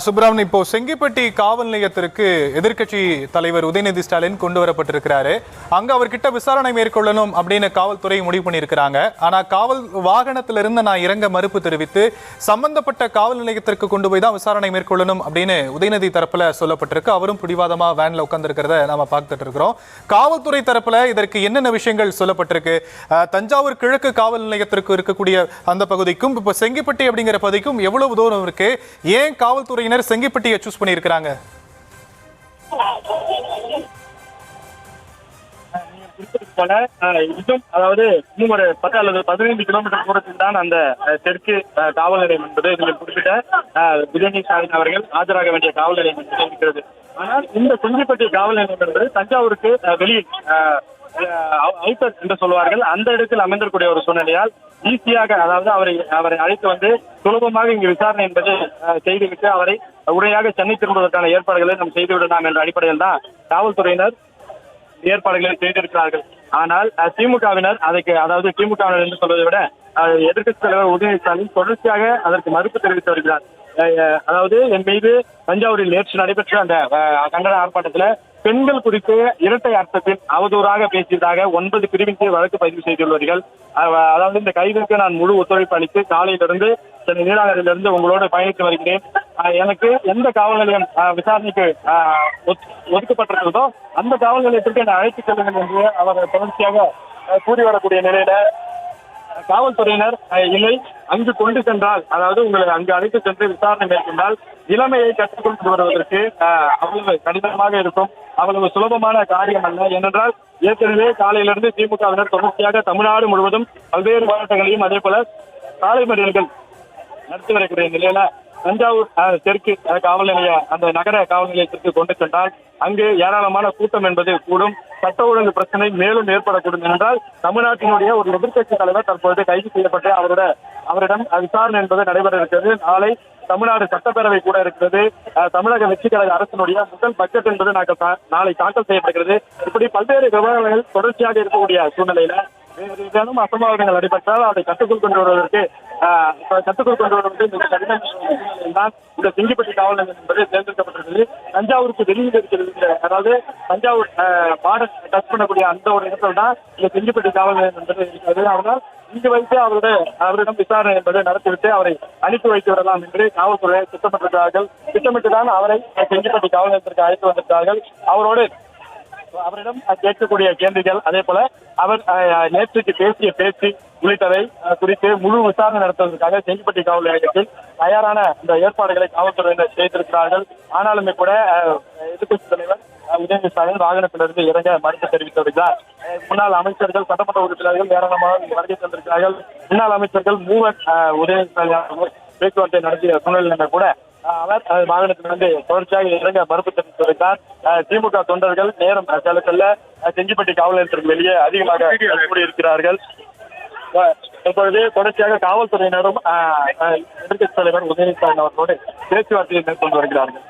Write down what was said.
சுப்பிரமணியன், இப்போ செங்கிப்பட்டி காவல் நிலையத்திற்கு எதிர்க்கட்சி தலைவர் உதயநிதி ஸ்டாலின் கொண்டு வரப்பட்டிருக்கிறாரு. அங்க அவர்கிட்ட விசாரணை மேற்கொள்ளணும் அப்படின்னு காவல்துறை முடிவு பண்ணியிருக்கிறாங்க. ஆனா காவல் வாகனத்திலிருந்து நான் இறங்க மறுப்பு தெரிவித்து சம்பந்தப்பட்ட காவல் நிலையத்திற்கு கொண்டு போய் தான் விசாரணை மேற்கொள்ளணும் அப்படின்னு உதயநிதி தரப்புல சொல்லப்பட்டிருக்கு. அவரும் பிடிவாதமா வேன்ல உட்கார்ந்துருக்கிறத நாம பார்த்துட்டு இருக்கிறோம். காவல்துறை தரப்புல இதற்கு என்னென்ன விஷயங்கள் சொல்லப்பட்டிருக்கு? தஞ்சாவூர் கிழக்கு காவல் நிலையத்திற்கு இருக்கக்கூடிய அந்த பகுதிக்கும் இப்போ செங்கிப்பட்டி அப்படிங்கிற பகுதிக்கும் எவ்வளவு தூரம் இருக்கு? ஏன் காவல்துறையினர் செங்கிப்பட்டியை சூஸ் பண்ணியிருக்கிறாங்க? இன்னும் அதாவது இன்னும் ஒரு 10 அல்லது 15 கிலோமீட்டர் தூரத்தில் தான் அந்த தெற்கு காவல் நிலையம் என்பது இதில் குறிப்பிட்ட உதயநிதி ஸ்டாலின் அவர்கள் ஆஜராக வேண்டிய காவல் நிலையம் என்பது இருக்கிறது. ஆனால் இந்த செங்கிப்பட்டி காவல் நிலையம் என்பது தஞ்சாவூருக்கு வெளியில் அவுட்டர் என்று சொல்வார்கள், அந்த இடத்தில் அமைந்திருக்கூடிய ஒரு சூழ்நிலையால் ஈஸியாக அதாவது அவரை அழைத்து வந்து சுலபமாக இங்கு விசாரணை என்பது செய்துவிட்டு அவரை உடனடியாக சென்னை திரும்புவதற்கான ஏற்பாடுகளை நாம் செய்துவிடலாம் என்ற அடிப்படையில் தான் காவல்துறையினர் ஏற்பாடுகளை செய்திருக்கிறார்கள். ஆனால் திமுகவினர் அதாவது திமுகவினர் என்று சொல்வதை விட எதிர்க்கட்சி தலைவர் உதயநிதி ஸ்டாலின் தொடர்ச்சியாக அதற்கு மறுப்பு தெரிவித்து வருகிறார். அதாவது என் மீது தஞ்சாவூரில் நேற்று நடைபெற்ற அந்த கண்டன ஆர்ப்பாட்டத்தில் பெண்கள் குறித்து இரட்டை அர்த்தத்தில் அவதூறாக பேசியதாக 9 பிரிவின் கீழ் வழக்கு பதிவு செய்துள்ளவர்கள். அதாவது இந்த கைதுக்கு நான் முழு ஒத்துழைப்பு அளித்து காலையிலிருந்து சென்னை நீலாங்கரிலிருந்து உங்களோடு பயணித்து வருகிறேன். எனக்கு எந்த காவல் நிலையம் விசாரணைக்கு ஒதுக்கப்பட்டிருக்கிறதோ அந்த காவல் நிலையத்திற்கு என்னை அழைத்துச் செல்லுங்கள் என்று அவர் தொடர்ச்சியாக கூறி வரக்கூடிய நிலையில காவல்துறையினர் இல்லை, அங்கு கொண்டு சென்றால் அதாவது உங்களை அங்கு அழைத்து சென்று விசாரணை மேற்கொண்டால் இளமையை கற்றுக்கொண்டு வருவதற்கு அவ்வளவு கடினமாக இருக்கும், அவ்வளவு சுலபமான காரியம் அல்ல. ஏனென்றால் ஏற்கனவே காலையிலிருந்து திமுகவினர் தொடர்ச்சியாக தமிழ்நாடு முழுவதும் பல்வேறு போராட்டங்களையும் அதே போல சாலை மறியல்கள் நடத்தி வரக்கூடிய நிலையில தஞ்சாவூர் தெற்கு காவல் நிலைய அந்த நகர காவல் நிலையத்திற்கு கொண்டு சென்றால் அங்கு ஏராளமான கூட்டம் என்பது கூடும், சட்ட ஒழுங்கு பிரச்சனை மேலும் ஏற்படக்கூடும். என்றால் தமிழ்நாட்டினுடைய ஒரு எதிர்க்கட்சி தலைவர் தற்பொழுது கைது செய்யப்பட்டு அவரிடம் விசாரணை என்பது நடைபெற இருக்கிறது. நாளை தமிழ்நாடு சட்டப்பேரவை கூட இருக்கிறது. தமிழக வெற்றி கழக அரசினுடைய முதல் பட்ஜெட் என்பது நாளை தாக்கல் செய்யப்படுகிறது. இப்படி பல்வேறு விவகாரங்கள் தொடர்ச்சியாக இருக்கக்கூடிய சூழ்நிலையில ஏதேனும் அசம்பாவிதங்கள் நடைபெற்றால் அதை கட்டுக்குள் கொண்டு வருவதற்கு மிக கடினம் தான் இந்த செங்கிப்பட்டி காவல் நிலையம் என்பது தேர்ந்தெடுக்கப்பட்டிருக்கிறது. தஞ்சாவூருக்கு வெளியில் இருக்கிறது, அதாவது தஞ்சாவூர் பார்டர் டச் பண்ணக்கூடிய அந்த ஒரு இடத்துல தான் இந்த செங்கிப்பட்டி காவல் நிலையம் என்பது இருக்கிறது. அதனால் இங்கு வைத்து அவரிடம் விசாரணை என்பதை நடத்திவிட்டு அவரை அனுப்பி வைத்து விடலாம் என்று காவல்துறை திட்டமிட்டுதான் அவரை செங்கிப்பட்டி காவல் நிலையத்திற்கு அழைத்து வந்திருக்கிறார்கள். அவரிடம் கேட்கக்கூடிய கேள்விகள் அதே போல அவர் நேற்றுக்கு பேசிய பேச்சு உள்ளிட்டவை குறித்து முழு விசாரணை நடத்துவதற்காக செங்கிப்பட்டி காவல் நிலையத்தில் தயாரான இந்த ஏற்பாடுகளை காவல்துறையினர் செய்திருக்கிறார்கள். ஆனாலுமே கூட எதிர்க்கட்சி தலைவர் உதயநிதி ஸ்டாலின் வாகனத்திலிருந்து இறங்க மறுப்பு தெரிவித்து வருகிறார். முன்னாள் அமைச்சர்கள், சட்டமன்ற உறுப்பினர்கள் ஏராளமாக வருகை தந்திருக்கிறார்கள். முன்னாள் அமைச்சர்கள் 3 உதயநிதி ஸ்டாலின் பேச்சுவார்த்தை நடத்திய சூழ்நிலை கூட அவர் வாகனத்திலிருந்து தொடர்ச்சியாக இறங்க மறுப்பு தெரிவித்து வருகிறார். திமுக தொண்டர்கள் நேரம் செல்ல செங்கிப்பட்டி காவல் நிலையத்திற்கு வெளியே அதிகமாக கூடியிருக்கிறார்கள். இப்பொழுது தொடர்ச்சியாக காவல்துறையினரும் எதிர்க்கட்சி தலைவர் உதயநிதி ஸ்டாலின் அவர்களோடு பேச்சுவார்த்தையை மேற்கொண்டு வருகிறார்கள்.